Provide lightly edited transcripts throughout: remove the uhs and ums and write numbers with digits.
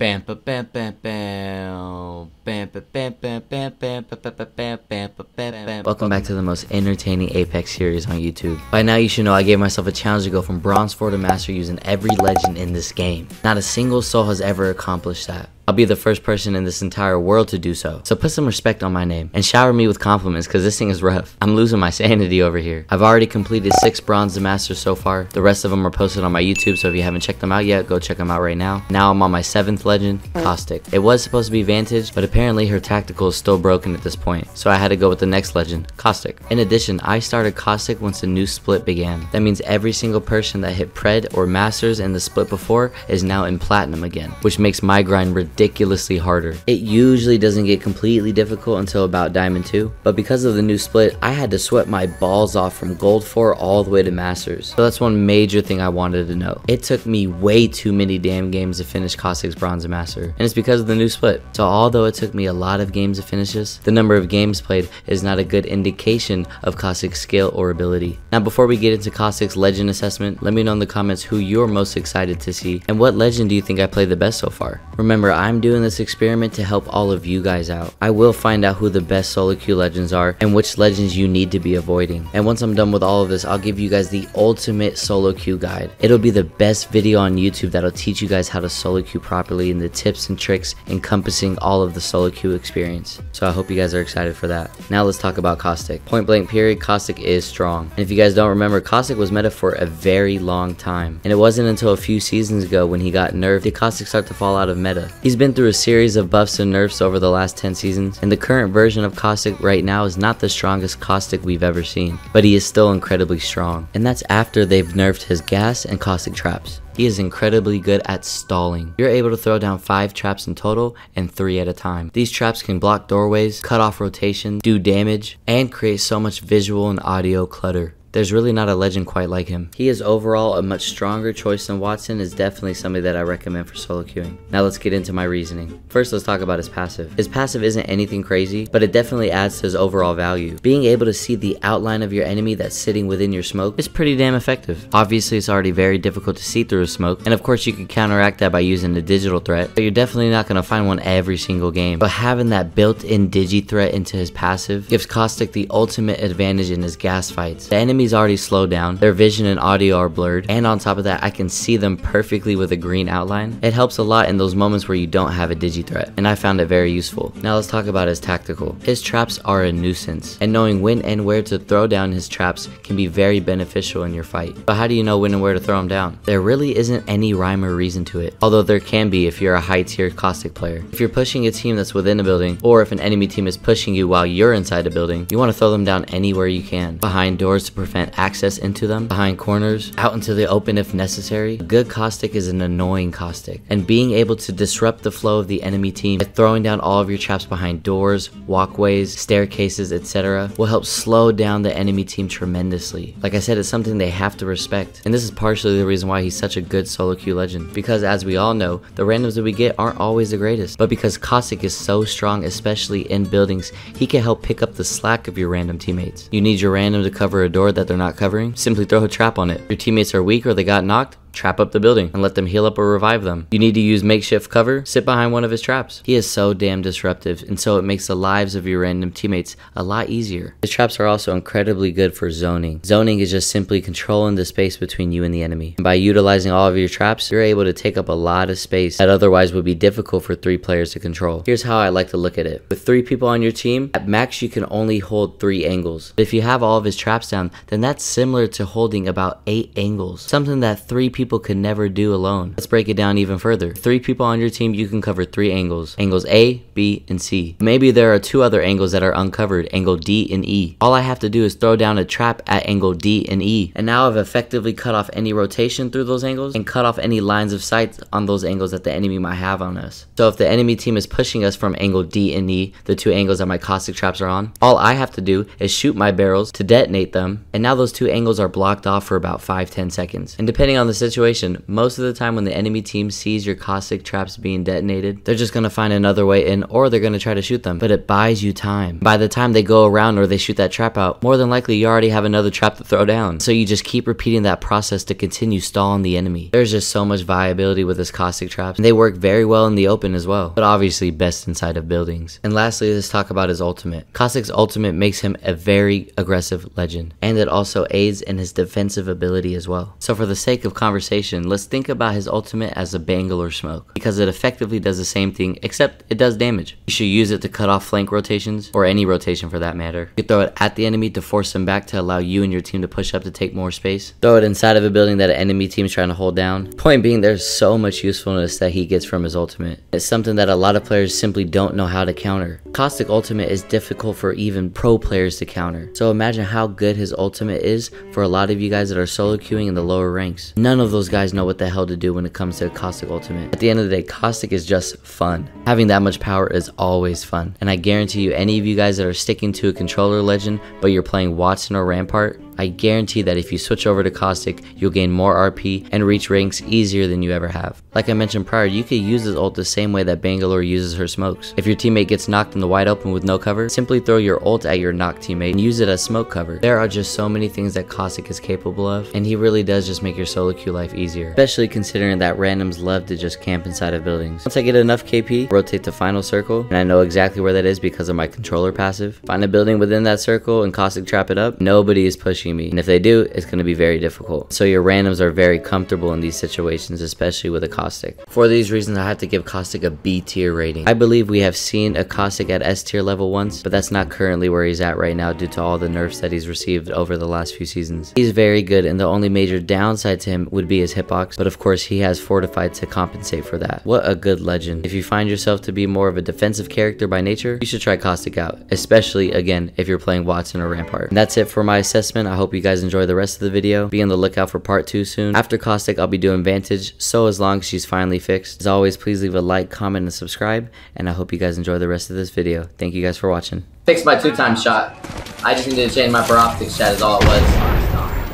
Bam ba bam bam bam bam ba bam bam bam bam ba ba ba bam bam ba bam bam. Welcome back to the most entertaining Apex series on YouTube. By now you should know I gave myself a challenge to go from bronze 4 to master using every legend in this game. Not a single soul has ever accomplished that. I'll be the first person in this entire world to do so put some respect on my name and shower me with compliments because this thing is rough. I'm losing my sanity over here. I've already completed 6 bronze to masters so far. The rest of them are posted on my YouTube, so if you haven't checked them out yet, go check them out right now. Now I'm on my 7th legend, Caustic. It was supposed to be Vantage, but apparently her tactical is still broken at this point, so I had to go with the next legend, Caustic. In addition, I started Caustic once the new split began. That means every single person that hit Pred or Masters in the split before is now in Platinum again, which makes my grind ridiculously harder. It usually doesn't get completely difficult until about Diamond 2, but because of the new split, I had to sweat my balls off from Gold 4 all the way to Masters. So that's one major thing I wanted to know. It took me way too many damn games to finish Caustic's Bronze and Master, and it's because of the new split. So although it took me a lot of games to finish this, the number of games played is not a good indication of Caustic's skill or ability. Now before we get into Caustic's legend assessment, let me know in the comments who you're most excited to see, and what legend do you think I played the best so far. Remember, I'm doing this experiment to help all of you guys out. I will find out who the best solo queue legends are and which legends you need to be avoiding. And once I'm done with all of this, I'll give you guys the ultimate solo queue guide. It'll be the best video on YouTube that'll teach you guys how to solo queue properly and the tips and tricks encompassing all of the solo queue experience. So I hope you guys are excited for that. Now let's talk about Caustic. Point blank period, Caustic is strong. And if you guys don't remember, Caustic was meta for a very long time. And it wasn't until a few seasons ago when he got nerfed did Caustic start to fall out of meta. He's been through a series of buffs and nerfs over the last 10 seasons, and the current version of Caustic right now is not the strongest Caustic we've ever seen, but he is still incredibly strong. And that's after they've nerfed his gas and caustic traps. He is incredibly good at stalling. You're able to throw down 5 traps in total and 3 at a time. These traps can block doorways, cut off rotation, do damage, and create so much visual and audio clutter. There's really not a legend quite like him. He is overall a much stronger choice than Watson, is definitely somebody that I recommend for solo queuing. Now let's get into my reasoning. First, let's talk about his passive. His passive isn't anything crazy, but it definitely adds to his overall value. Being able to see the outline of your enemy that's sitting within your smoke is pretty damn effective. Obviously, it's already very difficult to see through a smoke, and of course you can counteract that by using a digital threat, but you're definitely not going to find one every single game. But having that built-in digi threat into his passive gives Caustic the ultimate advantage in his gas fights. The enemy already slowed down, their vision and audio are blurred, and on top of that I can see them perfectly with a green outline. It helps a lot in those moments where you don't have a digi threat, and I found it very useful. Now let's talk about his tactical. His traps are a nuisance, and knowing when and where to throw down his traps can be very beneficial in your fight. But how do you know when and where to throw them down? There really isn't any rhyme or reason to it, although there can be if you're a high tier Caustic player. If you're pushing a team that's within a building, or if an enemy team is pushing you while you're inside a building, you want to throw them down anywhere you can. Behind doors to prevent access into them, behind corners, out into the open if necessary. A good Caustic is an annoying Caustic, and being able to disrupt the flow of the enemy team by throwing down all of your traps behind doors, walkways, staircases, etc. will help slow down the enemy team tremendously. Like I said, it's something they have to respect, and this is partially the reason why he's such a good solo queue legend, because as we all know, the randoms that we get aren't always the greatest, but because Caustic is so strong, especially in buildings, he can help pick up the slack of your random teammates. You need your random to cover a door that they're not covering? Simply throw a trap on it. Your teammates are weak or they got knocked? Trap up the building and let them heal up or revive them. You need to use makeshift cover? Sit behind one of his traps. He is so damn disruptive, and so it makes the lives of your random teammates a lot easier. His traps are also incredibly good for zoning. Zoning is just simply controlling the space between you and the enemy. And by utilizing all of your traps, you're able to take up a lot of space that otherwise would be difficult for 3 players to control. Here's how I like to look at it. With 3 people on your team, at max you can only hold 3 angles. But if you have all of his traps down, then that's similar to holding about 8 angles. Something that 3 people could never do alone. Let's break it down even further. 3 people on your team, you can cover 3 angles. Angles A, B, and C. Maybe there are 2 other angles that are uncovered, angle D and E. All I have to do is throw down a trap at angle D and E, and now I've effectively cut off any rotation through those angles and cut off any lines of sight on those angles that the enemy might have on us. So if the enemy team is pushing us from angle D and E, the 2 angles that my caustic traps are on, all I have to do is shoot my barrels to detonate them, and now those 2 angles are blocked off for about 5-10 seconds. And depending on the situation, situation, most of the time when the enemy team sees your caustic traps being detonated, they're just gonna find another way in, or they're gonna try to shoot them. But it buys you time. By the time they go around or they shoot that trap out, more than likely you already have another trap to throw down. So you just keep repeating that process to continue stalling the enemy. There's just so much viability with this caustic traps, and they work very well in the open as well, but obviously best inside of buildings. And lastly, let's talk about his ultimate. Caustic's ultimate makes him a very aggressive legend, and it also aids in his defensive ability as well. So for the sake of conversation, let's think about his ultimate as a Bangalore smoke, because it effectively does the same thing, except it does damage. You should use it to cut off flank rotations, or any rotation for that matter. You throw it at the enemy to force them back to allow you and your team to push up to take more space. Throw it inside of a building that an enemy team is trying to hold down. Point being, there's so much usefulness that he gets from his ultimate. It's something that a lot of players simply don't know how to counter. Caustic ultimate is difficult for even pro players to counter. So imagine how good his ultimate is for a lot of you guys that are solo queuing in the lower ranks. None of those guys know what the hell to do when it comes to Caustic ultimate. At the end of the day, Caustic is just fun. Having that much power is always fun. And I guarantee you, any of you guys that are sticking to a controller legend, but you're playing Watson or Rampart, I guarantee that if you switch over to Caustic, you'll gain more RP and reach ranks easier than you ever have. Like I mentioned prior, you could use this ult the same way that Bangalore uses her smokes. If your teammate gets knocked in the wide open with no cover, simply throw your ult at your knocked teammate and use it as smoke cover. There are just so many things that Caustic is capable of, and he really does just make your solo queue life easier, especially considering that randoms love to just camp inside of buildings. Once I get enough KP, rotate to final circle, and I know exactly where that is because of my controller passive. Find a building within that circle and Caustic trap it up. Nobody is pushing me, and if they do, it's going to be very difficult. So your randoms are very comfortable in these situations, especially with a Caustic. For these reasons, I have to give Caustic a B tier rating. I believe we have seen a Caustic at S tier level once, but that's not currently where he's at right now due to all the nerfs that he's received over the last few seasons. He's very good, and the only major downside to him would be his hitbox, but of course he has Fortified to compensate for that. What a good legend. If you find yourself to be more of a defensive character by nature, you should try Caustic out, especially again if you're playing Watson or Rampart. And that's it for my assessment. I hope you guys enjoy the rest of the video. Be on the lookout for part 2 soon. After Caustic, I'll be doing Vantage, so as long as she's finally fixed. As always, please leave a like, comment, and subscribe, and I hope you guys enjoy the rest of this video. Thank you guys for watching. Fixed my 2-time shot. I just needed to change my optics chat is all it was.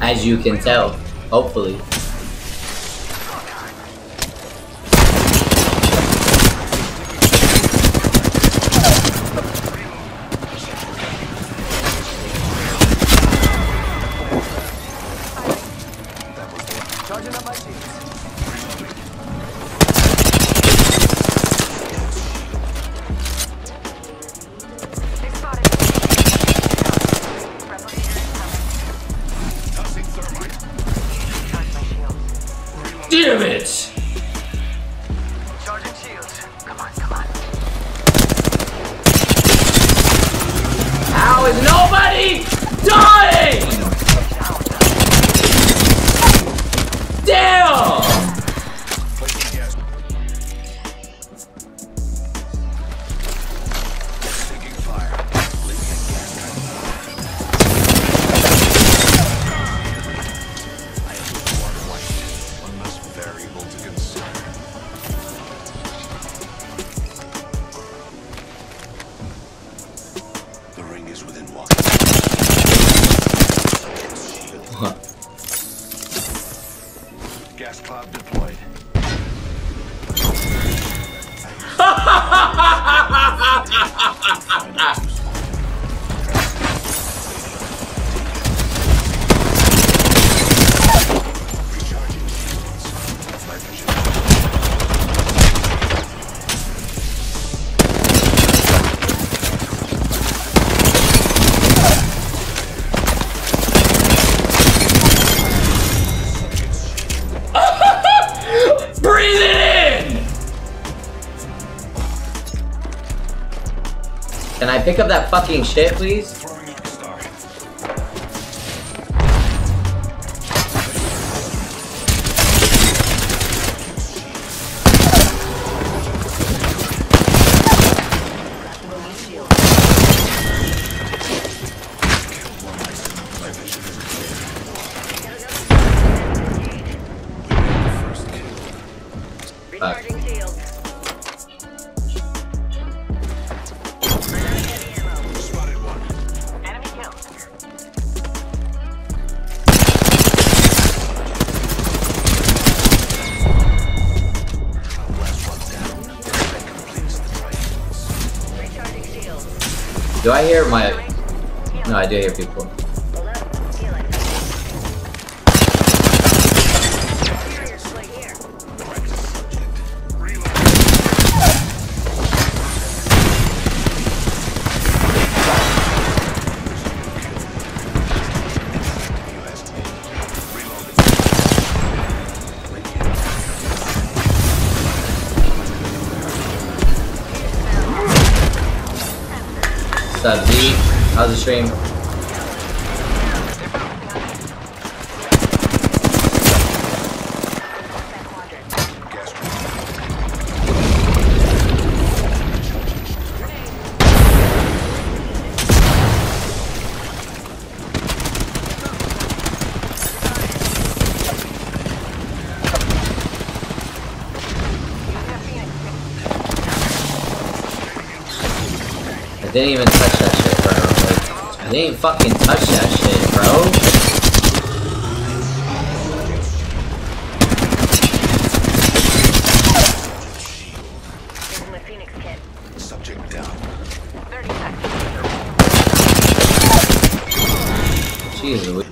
As you can tell, hopefully. Charging up my shields. They spotted me. Replicator incoming. Tossing thermite. Charge my shield. Damn it! Charging shields. Come on, come on. How is nobody dying? Damn! Placing gas. Taking fire. Placing gas. I have looked water white. One less variable to consider. The ring is within walking. What? Gas cloud deployed. Recharging shields. My vision. Breathe it in! Can I pick up that fucking shit, please? Throwing up a star. Killed one myself. My vision is clear. We made the first kill. Recharging shield. Spotted one. Do I hear my... No, I do hear people. What's up, Z? How's the stream? I didn't even touch that shit, bro. Like, I didn't fucking touch that shit, bro. Subject down. Jesus.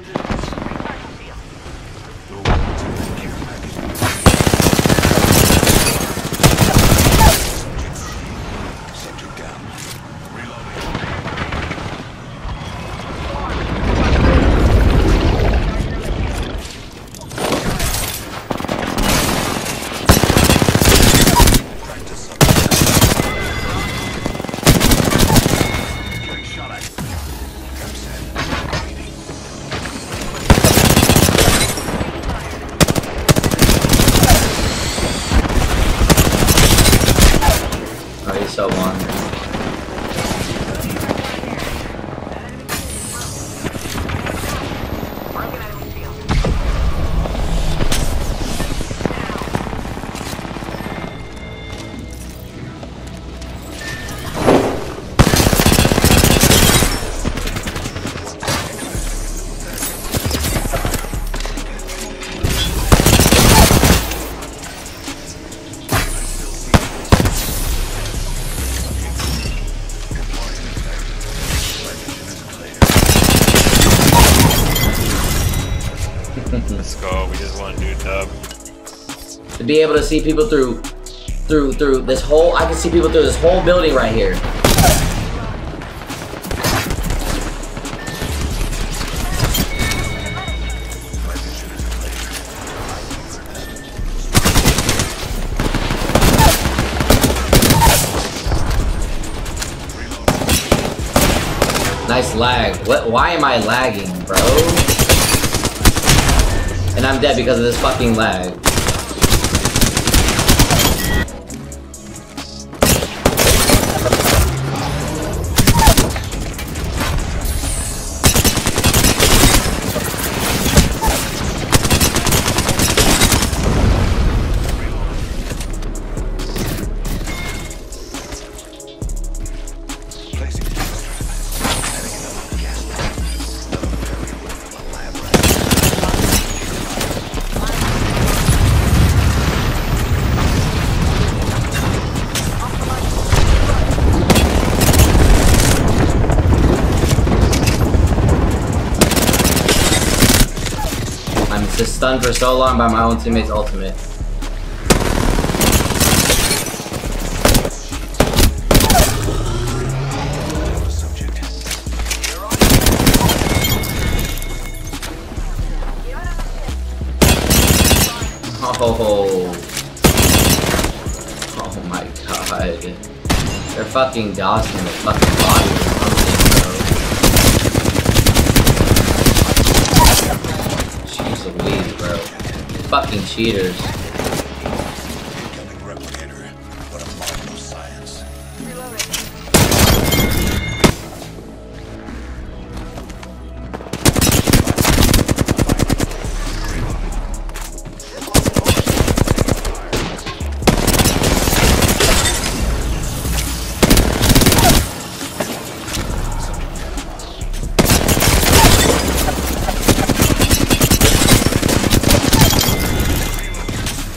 Subject down. Oh, he's so long. Let's go. We just want to do dub. To be able to see people through this whole, I can see people through this whole building right here. Nice lag. What? Why am I lagging, bro? And I'm dead because of this fucking lag. Placing gas trap. Adding another gas trap. Another variable of a lab rat. I'm just stunned for so long by my own teammate's ultimate. Subject. Oh. Oh my god. They're fucking dodging the fucking body or something, bro. Jeez Louise, bro. Fucking cheaters. Incoming replicator. What a marvel of science.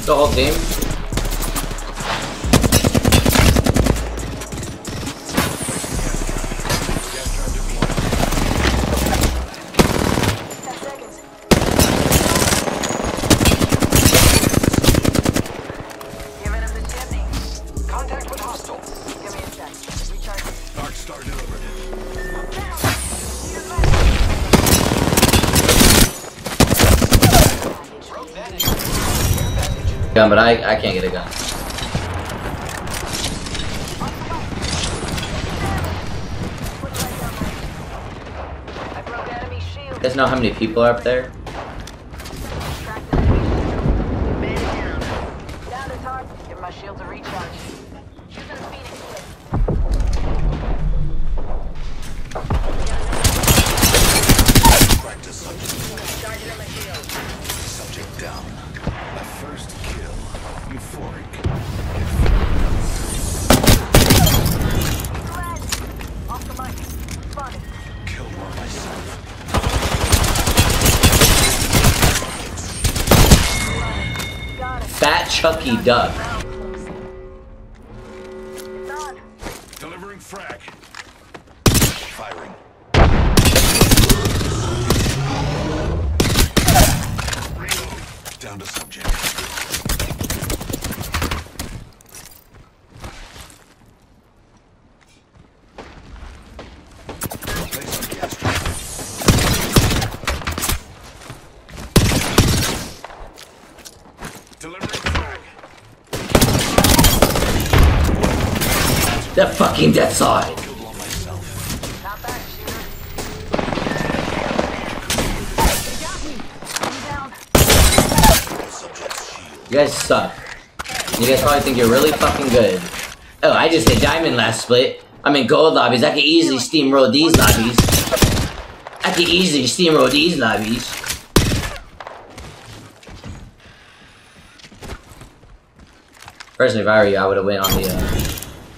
The whole team. Gun, but I can't get a gun. I broke enemy shield. You guys know how many people are up there? Man down. Down to target. Give my shield a recharge. Using a Phoenix kit. Practice subject. Charging on my shield. Subject down. My first kill. Euphoric. Off the mic. Spotted. Killed one myself. Got it. Fat Chucky Duck. It's on. Delivering frag. Firing. Reload. Down to subject. Place on gas trap. Delivering frag. That fucking dead side. Killed one myself. Not back, shooter. You got me. I'm down. Subject's shield. You guys suck. You guys probably think you're really fucking good. Oh, I just hit diamond last split. I'm in gold lobbies. I can easily steamroll these lobbies. I can easily steamroll these lobbies. Personally, if I were you, I would have went on the,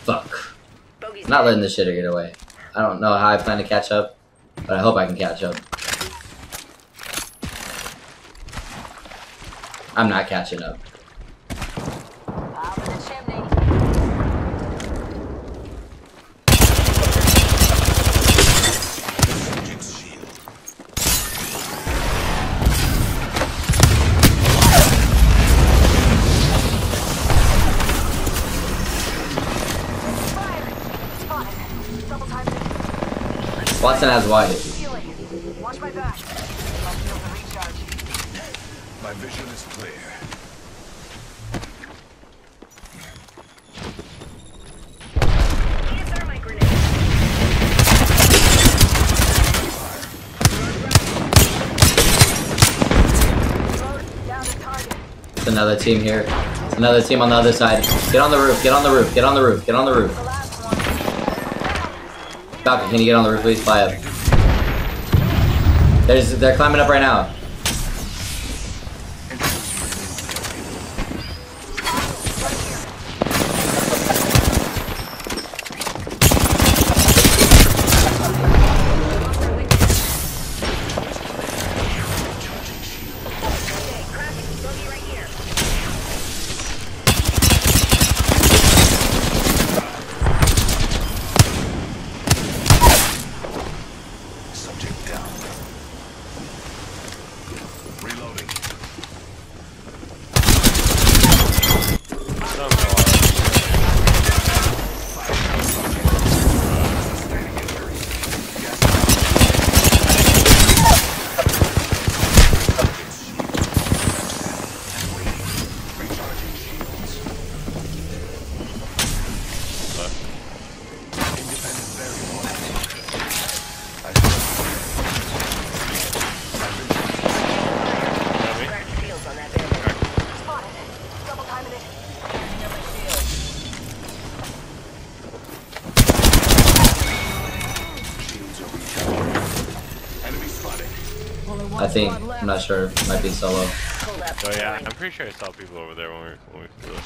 fuck. Bogey's I'm not letting this shitter get away. I don't know how I plan to catch up, but I hope I can catch up. I'm not catching up. Top of the chimney. Subject's shield. Fire. Spotted. Double time. Watson has white. Healing. Watch my back. My shield to recharge. My vision is clear. Thermite grenade. Down to target. It's another team here. It's another team on the other side. Get on the roof, get on the roof, get on the roof, get on the roof. The last one. Falcon, can you get on the roof, please? Fly up. They're climbing up right now. Subject down. Reloading. So far. Sustaining injury. Gas recharging shields. Independent variable active. Got me? Shields on that bandit. Spotted. Double timing it. Near my shield. Shields are recharging. Enemy spotted. I think. I'm not sure. Might be solo. Oh yeah, I'm pretty sure I saw people over there when we flew.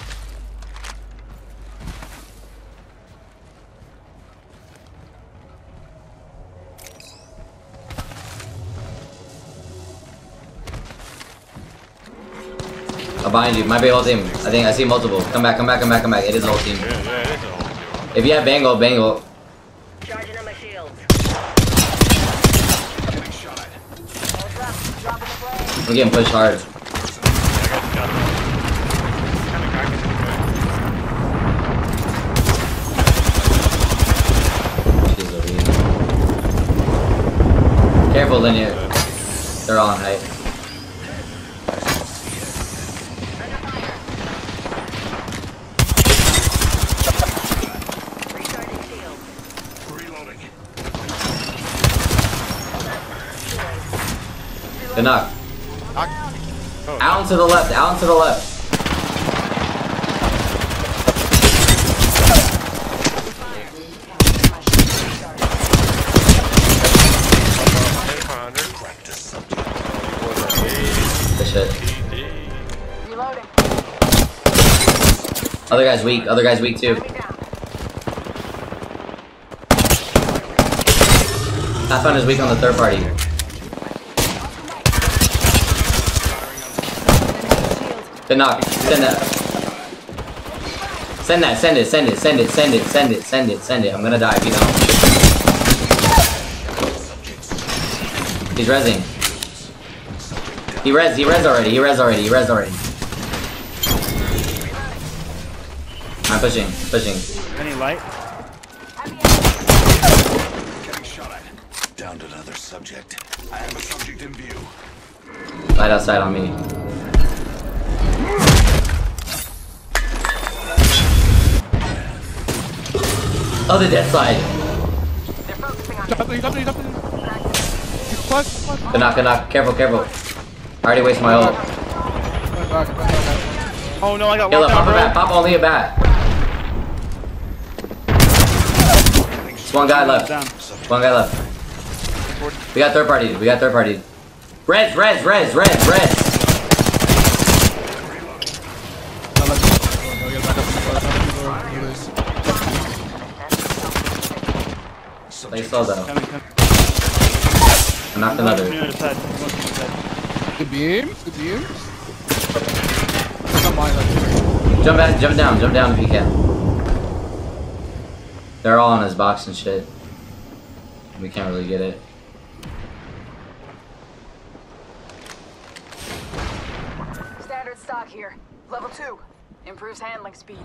I'm behind you. Might be a whole team. I think I see multiple. Come back, come back, come back, come back. It is a whole team. Yeah, it is a whole team. If you have Bangle, Bangle. Charging on my shields. Getting shot at. All dropping the blade. I'm getting pushed hard. I got shot. Kind of cocky. She's a weed. Careful, Linear. They're all on height. Good knock. Oh, Out to the left. Out to the left. Good shit. Reloading. Other guy's weak. Other guy's weak too. Enemy down. Pathfinder's weak on the third party. Good knock. Send that. Send that. Send it. Send it. Send it. Send it. Send it. Send it. Send it. I'm gonna die if you don't. He's rezzing. He res already. He res already. He res already. I'm pushing. Pushing. Any light? Getting shot at. Downed another subject. I have a subject in view. Light outside on me. Oh, the dead side. They're focusing on He's up there, he's up there. Plus. Good knock. Good knock. Careful. Careful. I already wasted my ult. Oh no, I got Kill locked it. out, Pop a bro. bat. Pop only a bat. Just one guy left. Down. One guy left. We got third party. We got third party. Res. Res. Res. Res. Res. Play slow though. Coming, coming. I knocked another. Good beams, good beams. Jump back. Jump down. Jump down if you can. They're all on his box and shit. We can't really get it. standard stock here. Level 2. Improves handling speed.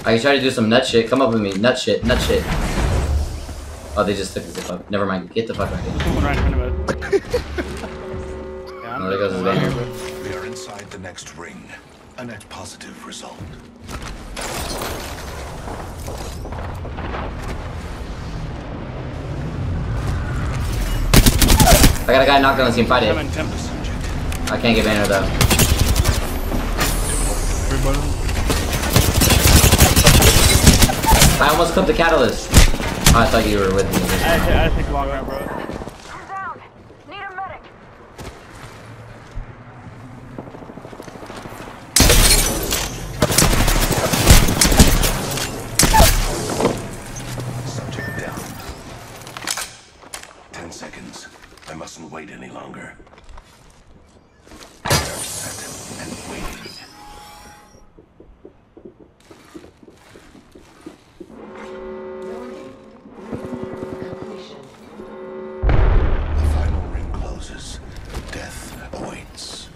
I can try to do some nut shit. Come up with me. Nut shit. Nut shit. Oh, they just took the zip up. Never mind. Get the fuck out of here. Someone right in front of it. Oh, there goes his banner. We are inside the next ring. A net positive result. I got a guy knocked on the team. Fight it. Coming, coming. I can't get banner though. I almost clipped the catalyst. Oh, I thought you were with me. I take a long route, bro. I'm down. Need a medic. Subject down. 10 seconds. I mustn't wait any longer. Set and waiting. The final ring closes. Death awaits.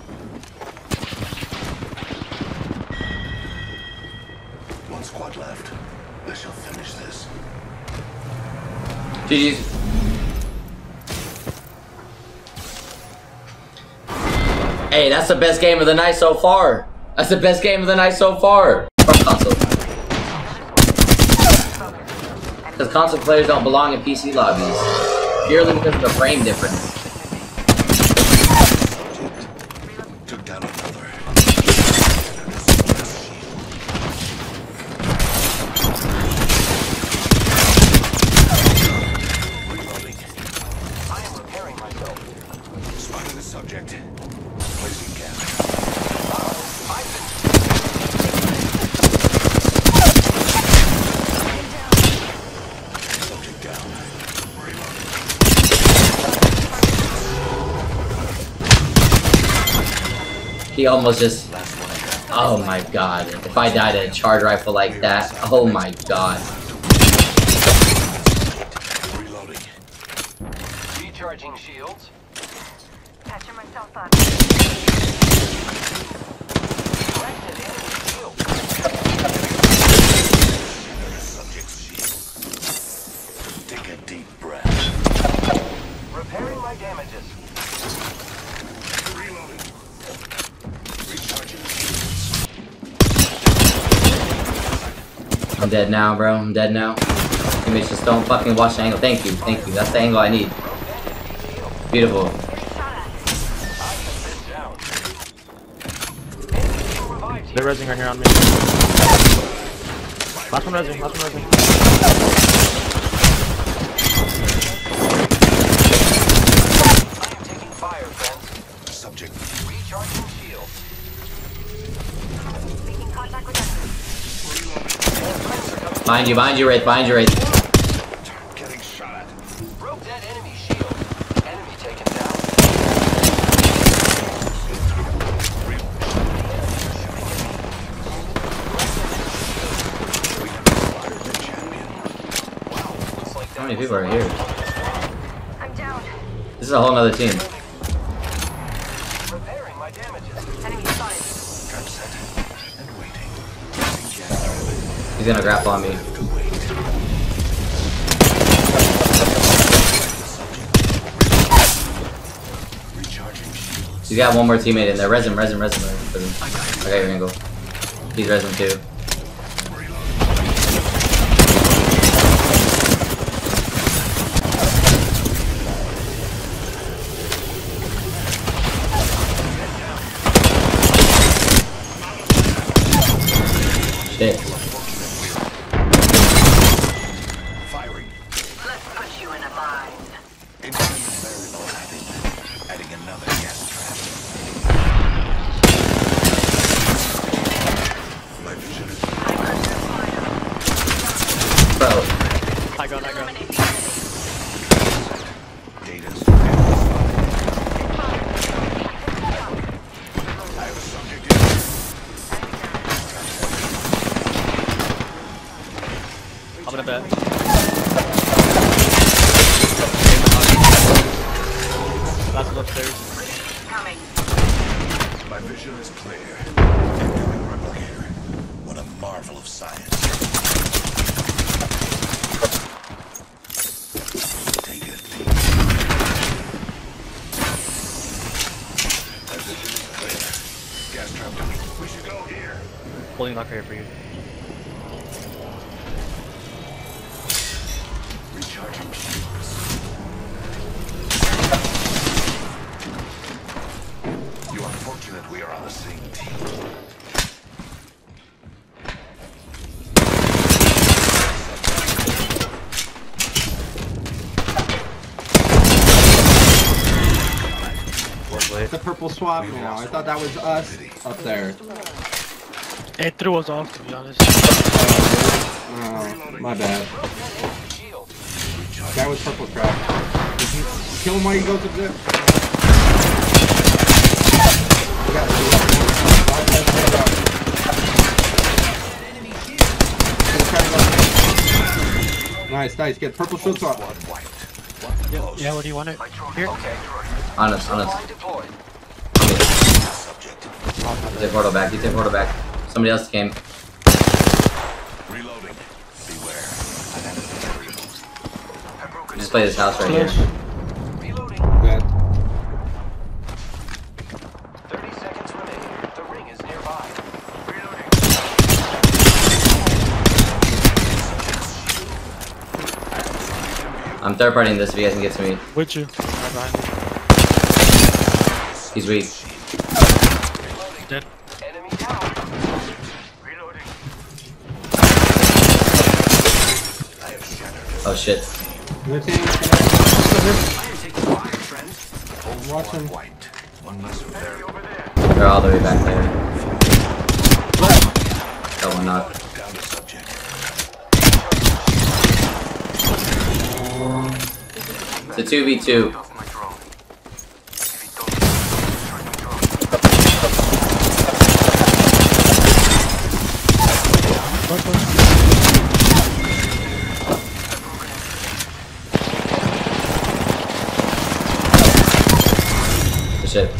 One squad left. I shall finish this. GG's. Hey, that's the best game of the night so far. That's the best game of the night so far. Fuck console. Because console players don't belong in PC lobbies. Purely because of the frame difference. Took down another. Reloading. I am repairing myself. Spotted the subject. Placing camera. Subject down. Reloading. He almost just... Oh my god. If I died at a charge rifle like that, oh my god. Reloading. Recharging shields. Patching myself up. Subject's shield. Take a deep breath. Repairing my damages. Reloading. Recharging shields. I'm dead now, bro. I'm dead now. Teammates, just don't fucking watch the angle. Thank you, thank you. That's the angle I need. Beautiful. They're rezzing right here on me. Last one rezzing, last one rezzing. I am taking fire, friends. Subject. Recharging shield. Making contact with enemy. Behind you, Wraith, behind you, Wraith. Getting shot at. Broke that enemy shield. Enemy taken down. How many people are here? I'm down. This is a whole nother team. Repairing my damages. Enemy spotted. Gun set. And waiting. He's gonna grapple on me. Recharging shields. He's got one more teammate in there. Res him. Okay, you're gonna go. He's res him too. Shit. Firing. Let's put you in a bind. Independent variable adding another gas trap. My vision is Bro. I got. data's I have a subject in. I'm gonna bet. Last one upstairs. Coming. My vision is clear. Incoming replicator. What a marvel of science. Take it. My vision is clear. Gas trap dummy. We should go here. Holding locker here for you. Recharging shields. You are fortunate we are on the same team. It's a purple swap now. I thought that was us up there. It threw us off, to be honest. Oh, my bad. Shield. Guy with purple crap. Kill him while he goes up there. We got Nice. Get purple shield swap. One white. Yeah, what do you want it? Here? Okay. On us. Line deployed. Subject. He's a portal back. Somebody else came. Reloading. Beware. I have variables. I've broken Just play this house right here. Reloading. Good. 30 seconds remaining. The ring is nearby. Reloading. I'm third partying this if you guys can get to me. With you. Right behind me. He's weak. Dead. Enemy down. Reloading. I have shattered. Oh shit. Good team. I am taking fire, friends. Watch him. White. One less repair. Over there. They're all the way back there. Got one knock. Down to subject. It's a 2v2. Off my drone. Good shit.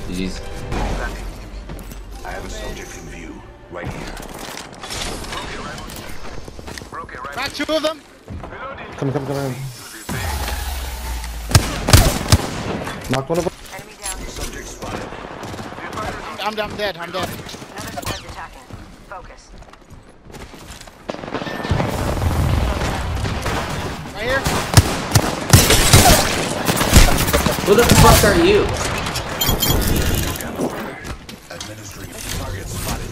GG's. I have a subject in view. Right here. Got two of them! Come in. Knocked one of them. Enemy down. Subject spotted. I'm dead. Another squad's attacking. Focus. Who the fuck are you? Administering target spotted.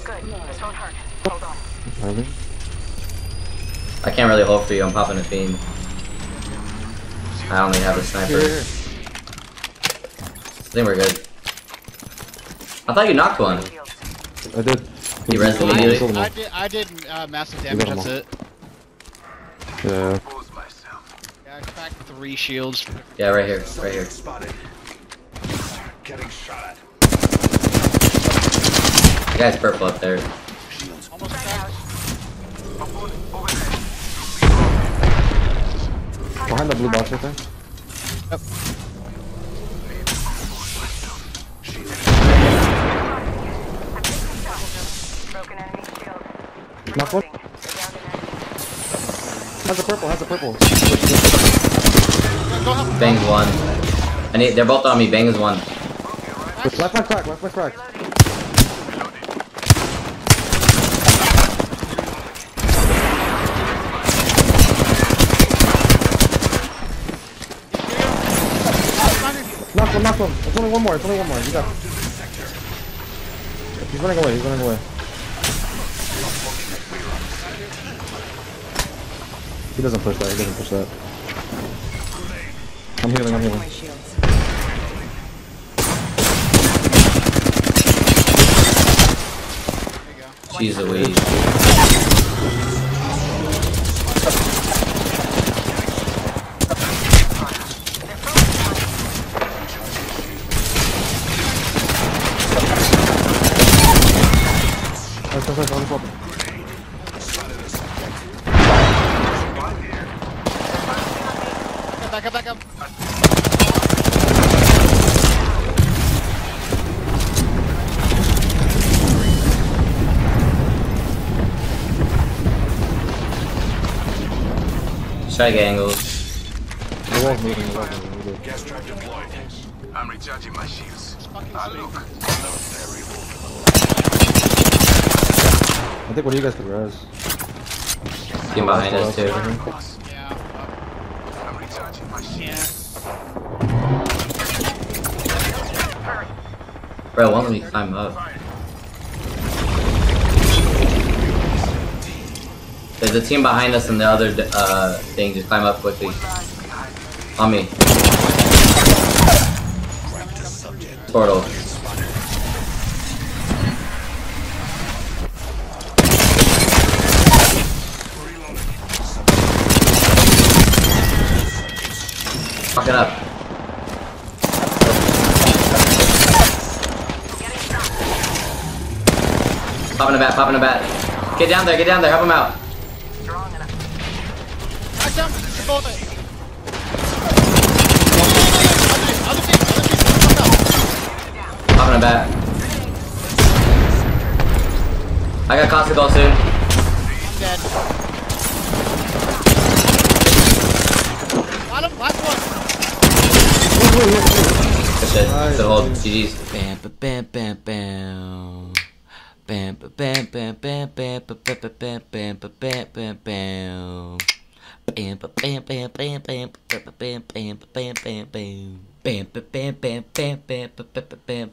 Good. This won't hurt. Hold on. Harvey? I can't really hold for you. I'm popping a fiend. I only have a sniper. Here. I think we're good. I thought you knocked one. I did. You rezzed immediately? I did massive damage, that's it. Yeah. Yeah, I cracked 3 shields. Yeah, right here. Right here. Spotted. Getting shot at. The guy's purple up there. Almost cracked. Behind the blue box right there. Yep. Broken enemy shield. Knock one. They're down to enemy. Has a purple, has a purple. Go help. Bang's one. They're both on me. Bang is one. Left my crack, left my crack. Knock one, knock one. It's only one more, it's only one more. You got it. He's running away, he's running away. He doesn't push that, he doesn't push that. I'm healing, I'm healing. She's a weed. Back up, back up. Try to get angles. The wall's moving, the wall's moving. Gas trap deployed. I'm recharging my shields. Look. I think one of you guys could res. Team behind us too. Yeah. I'm recharging my shields. Bro, why don't we climb up? There's a team behind us and the other thing. Just climb up quickly. On me. Portal. Fucking up. Popping a bat, popping a bat. Get down there, help him out. Strong enough. Back down. Both it. Popping a bat. I got Caustic all soon. I'm dead. Bottom, last one. Good shit. Good hold. GG's. Bam ba bam bam bam. Bam ba bam bam bam bam ba ba ba bam bam ba bam bam bam. Bam ba bam bam bam bam ba ba bam bam ba bam bam bam. Bam ba bam bam bam bam ba ba ba bam